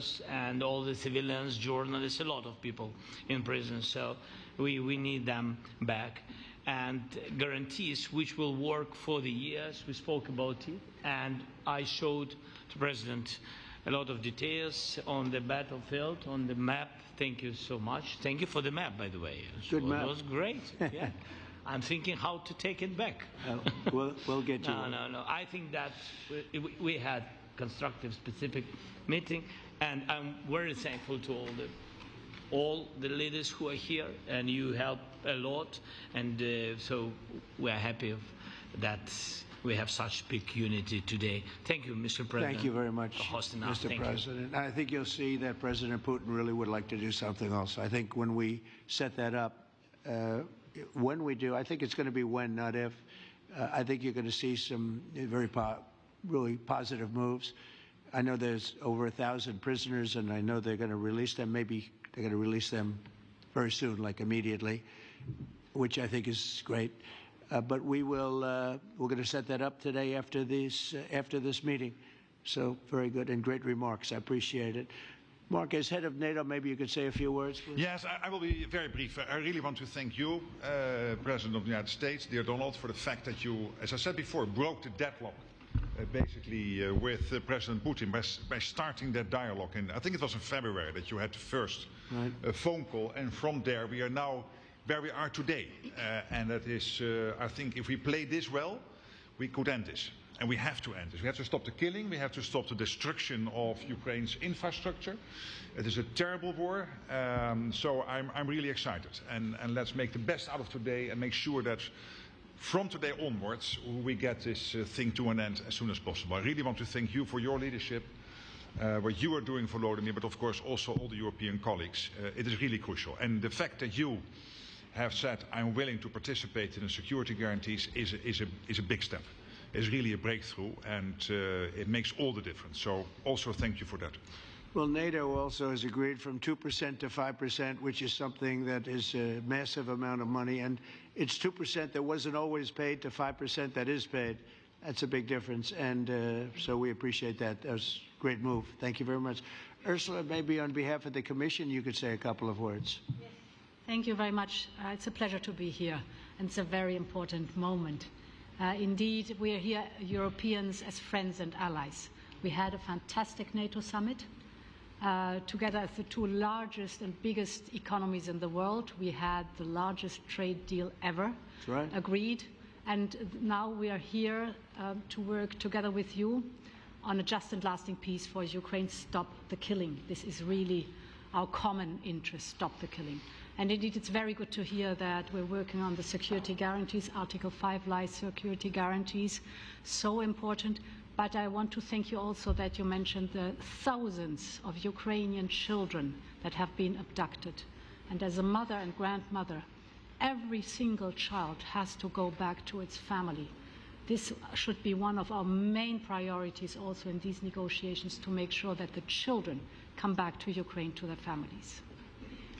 reporters and all the civilians, journalists, a lot of people in prison. So we need them back. And guarantees which will work for the years. We spoke about it, and I showed the President a lot of details on the battlefield, on the map. Thank you so much. Thank you for the map, by the way. Good map. It was great. Yeah. I'm thinking how to take it back. We'll get you. No. I think that we had constructive, specific meeting, and I'm very thankful to all the leaders who are here, and you help a lot, and so we are happy that we have such big unity today. Thank you, Mr. President. Thank you very much, for hosting us. Mr. President. I think you'll see that President Putin really would like to do something else. I think when we set that up, when we do, I think it's going to be when, not if. I think you're going to see some really positive moves. I know there's over 1,000 prisoners, and I know they're going to release them. Maybe they're going to release them very soon, like immediately, which I think is great. But we're going to set that up today after this meeting. So very good and great remarks. I appreciate it. Mark, as head of NATO, maybe you could say a few words, please. Yes, I will be very brief. I really want to thank you, President of the United States, dear Donald, for the fact that you, as I said before, broke the deadlock, basically, with President Putin by starting that dialogue. And I think it was in February that you had the first phone call, and from there we are now where we are today. And that is, I think, if we play this well, we could end this. And we have to end this. We have to stop the killing. We have to stop the destruction of Ukraine's infrastructure. It is a terrible war. So I'm really excited. And let's make the best out of today and make sure that from today onwards we get this thing to an end as soon as possible. I really want to thank you for your leadership, what you are doing for Volodymyr, but of course also all the European colleagues. It is really crucial. And the fact that you have said I'm willing to participate in the security guarantees is a big step. It's really a breakthrough, and it makes all the difference. So also thank you for that. Well, NATO also has agreed from 2% to 5%, which is something that is a massive amount of money. And it's 2% that wasn't always paid to 5% that is paid. That's a big difference. And so we appreciate that. That was a great move. Thank you very much. Ursula, maybe on behalf of the Commission, you could say a couple of words. Yes. Thank you very much. It's a pleasure to be here, and it's a very important moment. Indeed, we are here, Europeans, as friends and allies. We had a fantastic NATO summit. Together as the two largest and biggest economies in the world, we had the largest trade deal ever agreed. And now we are here to work together with you on a just and lasting peace for Ukraine. Stop the killing. This is really our common interest, stop the killing. And indeed, it's very good to hear that we're working on the security guarantees, Article 5 lies security guarantees, so important. But I want to thank you also that you mentioned the thousands of Ukrainian children that have been abducted. And as a mother and grandmother, every single child has to go back to its family. This should be one of our main priorities also in these negotiations, to make sure that the children come back to Ukraine, to their families.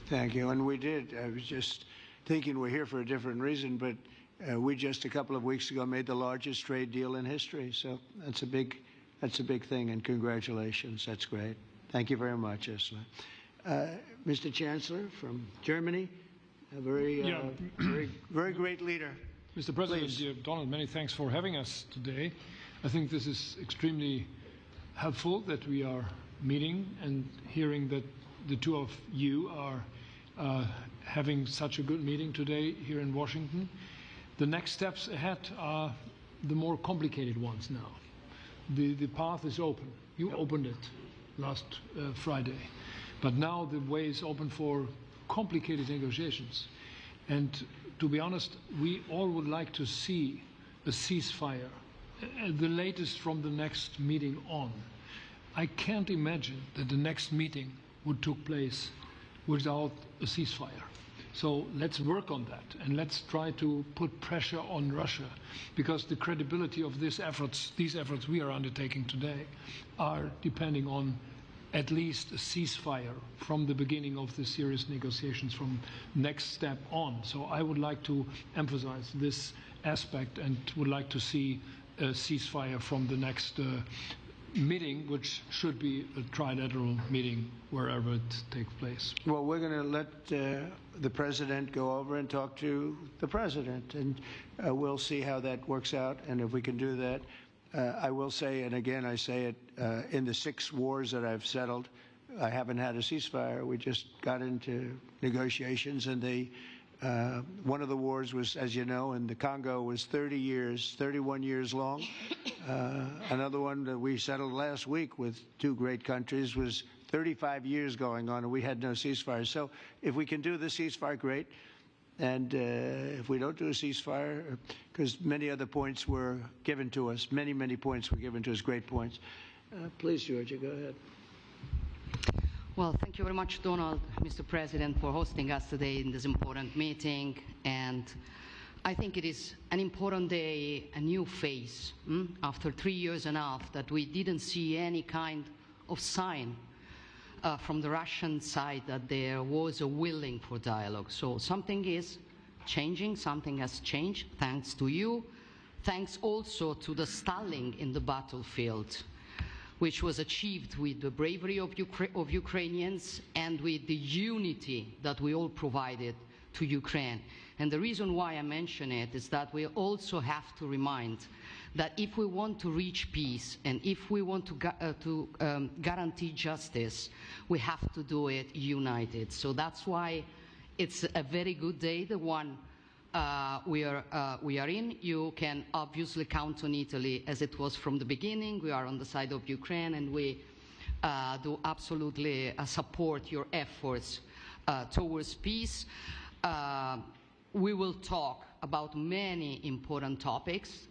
Thank you. And we did. I was just thinking we're here for a different reason, but we just a couple of weeks ago made the largest trade deal in history. So that's a big thing, and congratulations. That's great. Thank you very much, Ursula. Mr. Chancellor from Germany, a very great leader. Mr. President, dear Donald, many thanks for having us today. I think this is extremely helpful that we are meeting and hearing that the two of you are having such a good meeting today here in Washington. The next steps ahead are the more complicated ones now. The path is open. You opened it last Friday. But now the way is open for complicated negotiations. And to be honest, we all would like to see a ceasefire, the latest from the next meeting on. I can't imagine that the next meeting would take place without a ceasefire. So let's work on that, and let's try to put pressure on Russia, because the credibility of these efforts we are undertaking today are depending on at least a ceasefire from the beginning of the serious negotiations from next step on. So I would like to emphasize this aspect and would like to see a ceasefire from the next meeting, which should be a trilateral meeting wherever it takes place. Well, we're going to let the president go over and talk to the president, and we'll see how that works out, and if we can do that. I will say, and again I say it, in the 6 wars that I've settled, I haven't had a ceasefire. We just got into negotiations, and one of the wars was, as you know, in the Congo was 31 years long. Another one that we settled last week with 2 great countries was 35 years going on, and we had no ceasefire. So if we can do the ceasefire, great. And if we don't do a ceasefire, because many other points were given to us, many points were given to us, great points. Please, Georgia, go ahead. Well, thank you very much, Donald, Mr. President, for hosting us today in this important meeting. And I think it is an important day, a new phase, after 3 years and a half that we didn't see any kind of sign from the Russian side that there was a willing for dialogue. So something is changing, something has changed, thanks to you. Thanks also to the stalling in the battlefield, which was achieved with the bravery of Ukrainians and with the unity that we all provided to Ukraine. And the reason why I mention it is that we also have to remind that if we want to reach peace and if we want to guarantee justice, we have to do it united. So that's why it's a very good day, the one we are in. You can obviously count on Italy as it was from the beginning. We are on the side of Ukraine, and we do absolutely support your efforts towards peace. We will talk about many important topics.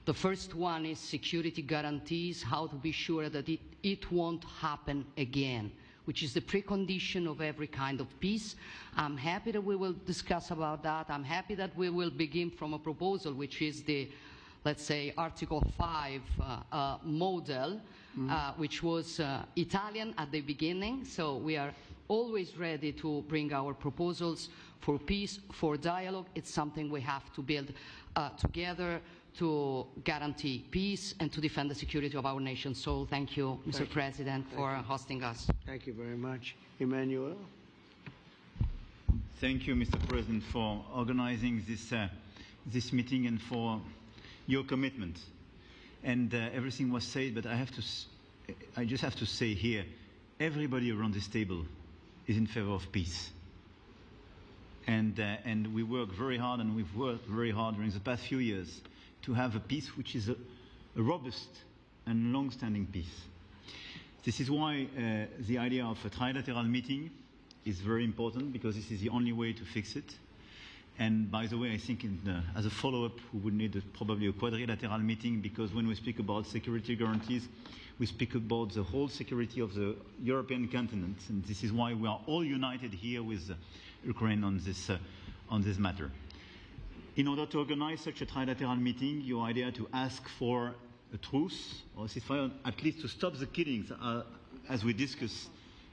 The first one is security guarantees, how to be sure that it won't happen again, which is the precondition of every kind of peace. I'm happy that we will discuss about that. I'm happy that we will begin from a proposal, which is the, let's say, Article 5 model, which was Italian at the beginning. So we are always ready to bring our proposals for peace, for dialogue. It's something we have to build together to guarantee peace and to defend the security of our nation. So thank you, Mr. President, for hosting us. Thank you very much. Emmanuel? Thank you, Mr. President, for organizing this meeting and for your commitment. And everything was said, but I just have to say here, everybody around this table is in favor of peace. And we work very hard, and we've worked very hard during the past few years to have a peace which is a robust and long-standing peace. This is why the idea of a trilateral meeting is very important, because this is the only way to fix it. And by the way, I think as a follow-up, we would need probably a quadrilateral meeting, because when we speak about security guarantees, we speak about the whole security of the European continent. And this is why we are all united here with Ukraine on this matter. In order to organize such a trilateral meeting, your idea to ask for a truce or a ceasefire, at least to stop the killings, as we discussed,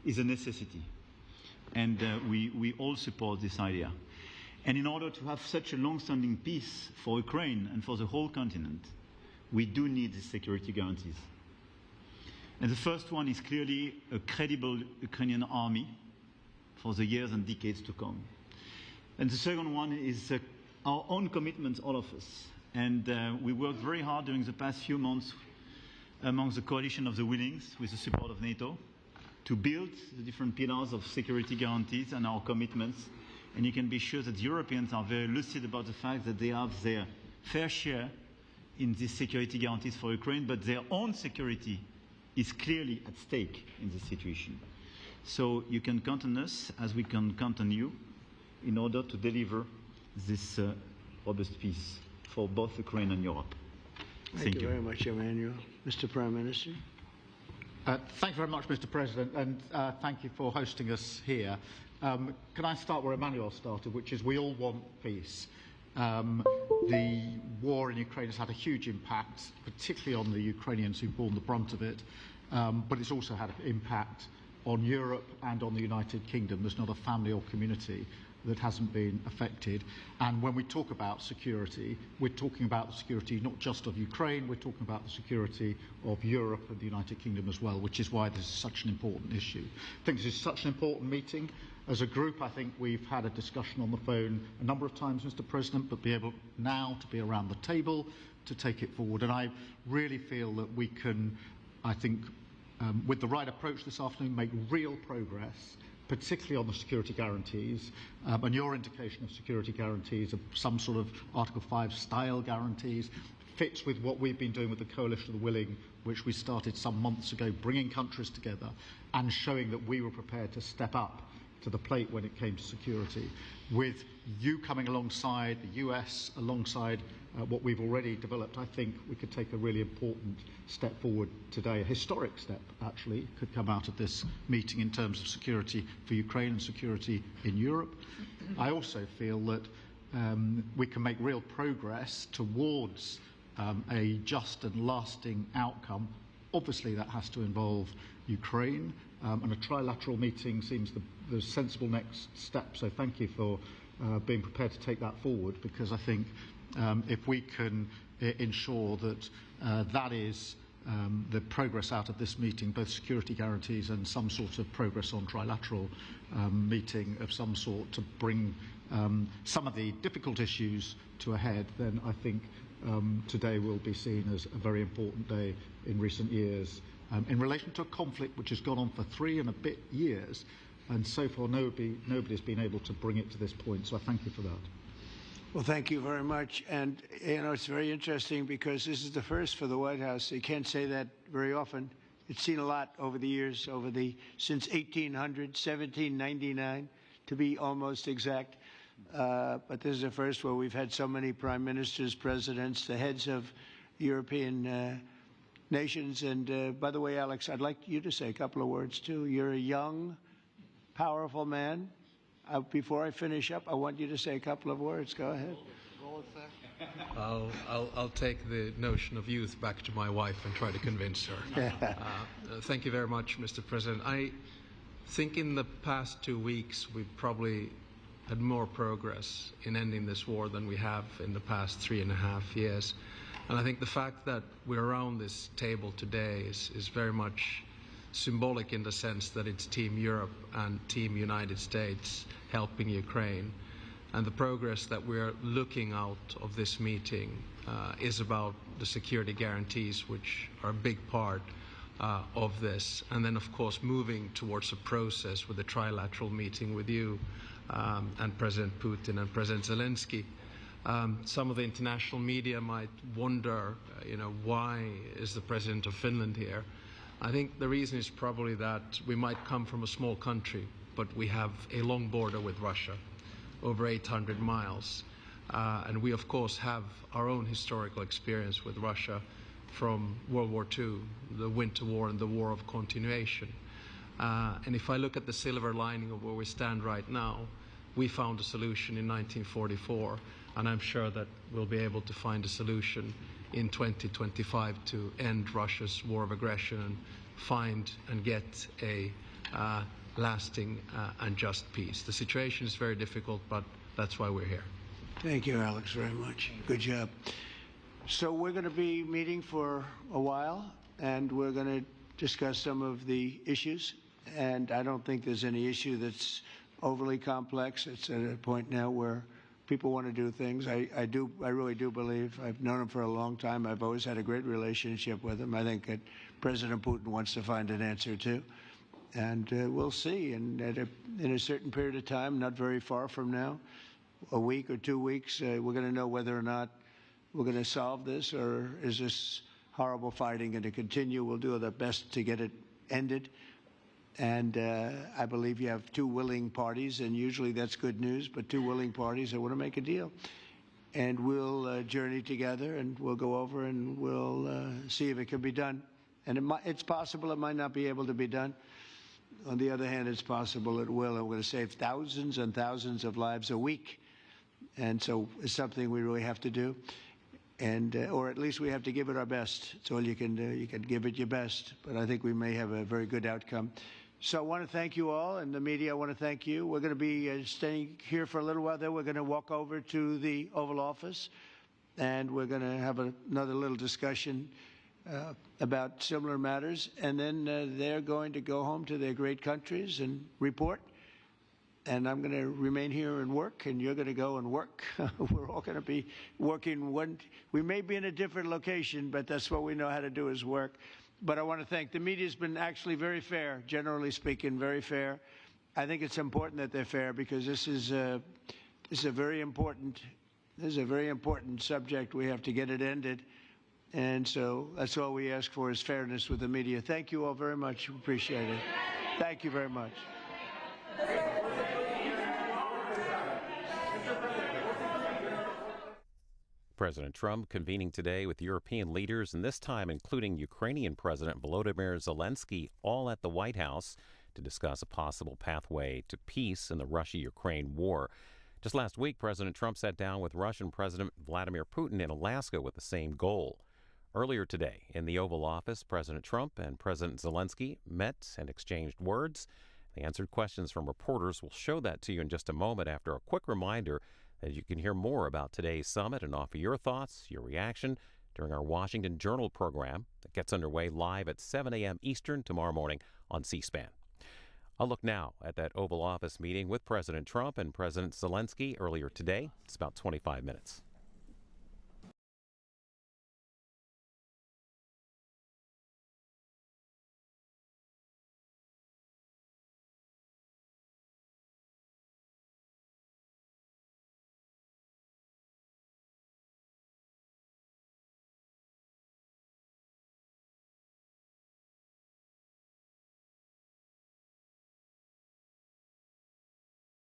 is a necessity. And we all support this idea. And in order to have such a long-standing peace for Ukraine and for the whole continent, we do need these security guarantees. And the first one is clearly a credible Ukrainian army for the years and decades to come. And the second one is our own commitments, all of us. And we worked very hard during the past few months among the coalition of the willings, with the support of NATO, to build the different pillars of security guarantees and our commitments. And you can be sure that the Europeans are very lucid about the fact that they have their fair share in these security guarantees for Ukraine, but their own security is clearly at stake in this situation. So you can count on us, as we can count on you, in order to deliver this robust peace for both Ukraine and Europe. Thank you very much, Emmanuel. Mr. Prime Minister? Thank you very much, Mr. President, and thank you for hosting us here. Can I start where Emmanuel started, which is we all want peace. The war in Ukraine has had a huge impact, particularly on the Ukrainians who've borne the brunt of it, but it's also had an impact on Europe and on the United Kingdom. There's not a family or community that hasn't been affected. And when we talk about security, we're talking about the security not just of Ukraine, we're talking about the security of Europe and the United Kingdom as well, which is why this is such an important issue. I think this is such an important meeting. As a group, I think we've had a discussion on the phone a number of times, Mr. President, but be able now to be around the table to take it forward. And I really feel that we can, I think, with the right approach this afternoon, make real progress, particularly on the security guarantees, and your indication of security guarantees, of some sort of Article 5 style guarantees, fits with what we've been doing with the Coalition of the Willing, which we started some months ago, bringing countries together and showing that we were prepared to step up to the plate when it came to security. With you coming alongside, the US alongside what we've already developed, I think we could take a really important step forward today. A historic step, actually, could come out of this meeting in terms of security for Ukraine and security in Europe. I also feel that we can make real progress towards a just and lasting outcome. Obviously, that has to involve Ukraine, and a trilateral meeting seems the sensible next step. So thank you for being prepared to take that forward, because I think if we can ensure that that is the progress out of this meeting, both security guarantees and some sort of progress on trilateral meeting of some sort to bring some of the difficult issues to a head, then I think today will be seen as a very important day in recent years in relation to a conflict which has gone on for 3 and a bit years, and so far nobody's been able to bring it to this point. So I thank you for that. Well, thank you very much. And, you know, it's very interesting because this is the first for the White House. You can't say that very often. It's seen a lot over the years, since 1800, 1799, to be almost exact. But this is the first where we've had so many prime ministers, presidents, the heads of European nations. And by the way, Alex, I'd like you to say a couple of words, too. You're a young, powerful man. Before I finish up, I want you to say a couple of words. Go ahead. I'll take the notion of youth back to my wife and try to convince her. Thank you very much, Mr. President. I think in the past 2 weeks we've probably had more progress in ending this war than we have in the past 3.5 years. And I think the fact that we're around this table today is very much symbolic in the sense that it's Team Europe and Team United States helping Ukraine. And the progress that we're looking out of this meeting is about the security guarantees, which are a big part of this. And then, of course, moving towards a process with a trilateral meeting with you and President Putin and President Zelensky. Some of the international media might wonder, why is the President of Finland here? I think the reason is probably that we might come from a small country, but we have a long border with Russia, over 800 miles. And we, of course, have our own historical experience with Russia from World War II, the Winter War and the War of Continuation. And if I look at the silver lining of where we stand right now, we found a solution in 1944, and I'm sure that we'll be able to find a solution in 2025 to end Russia's war of aggression and find and get a lasting and just peace. The situation is very difficult, but that's why we're here. Thank you, Alex, very much. Good job. So we're going to be meeting for a while, and we're going to discuss some of the issues. And I don't think there's any issue that's overly complex. It's at a point now where people want to do things. I really do believe. I've known him for a long time. I've always had a great relationship with him. I think that President Putin wants to find an answer too. And we'll see. And in a certain period of time, not very far from now, a week or 2 weeks, we're going to know whether or not we're going to solve this, or is this horrible fighting going to continue. We'll do our best to get it ended. And I believe you have 2 willing parties, and usually that's good news, but 2 willing parties that want to make a deal. And we'll journey together, and we'll go over, and we'll see if it can be done. And it's possible it might not be able to be done. On the other hand, it's possible it will, and we're going to save thousands and thousands of lives a week. And so it's something we really have to do. And, or at least we have to give it our best. It's all you can do. You can give it your best. But I think we may have a very good outcome. So I want to thank you all, and the media, I want to thank you. We're going to be staying here for a little while. Then we're going to walk over to the Oval Office, and we're going to have another little discussion about similar matters. And then they're going to go home to their great countries and report. And I'm going to remain here and work, and you're going to go and work. We're all going to be working. We may be in a different location, but that's what we know how to do is work. But I want to thank the media. Has been actually very fair, generally speaking, very fair. I think it's important that they're fair because this is a very important subject. We have to get it ended, and so that's all we ask for is fairness with the media. Thank you all very much. Appreciate it. Thank you very much. President Trump convening today with European leaders, and this time including Ukrainian President Volodymyr Zelensky, all at the White House to discuss a possible pathway to peace in the Russia-Ukraine war. Just last week, President Trump sat down with Russian President Vladimir Putin in Alaska with the same goal. Earlier today, in the Oval Office, President Trump and President Zelensky met and exchanged words. They answered questions from reporters. We'll show that to you in just a moment after a quick reminder that you can hear more about today's summit and offer your thoughts, your reaction during our Washington Journal program that gets underway live at 7 a.m. Eastern tomorrow morning on C-SPAN. I'll look now at that Oval Office meeting with President Trump and President Zelensky earlier today. It's about 25 minutes.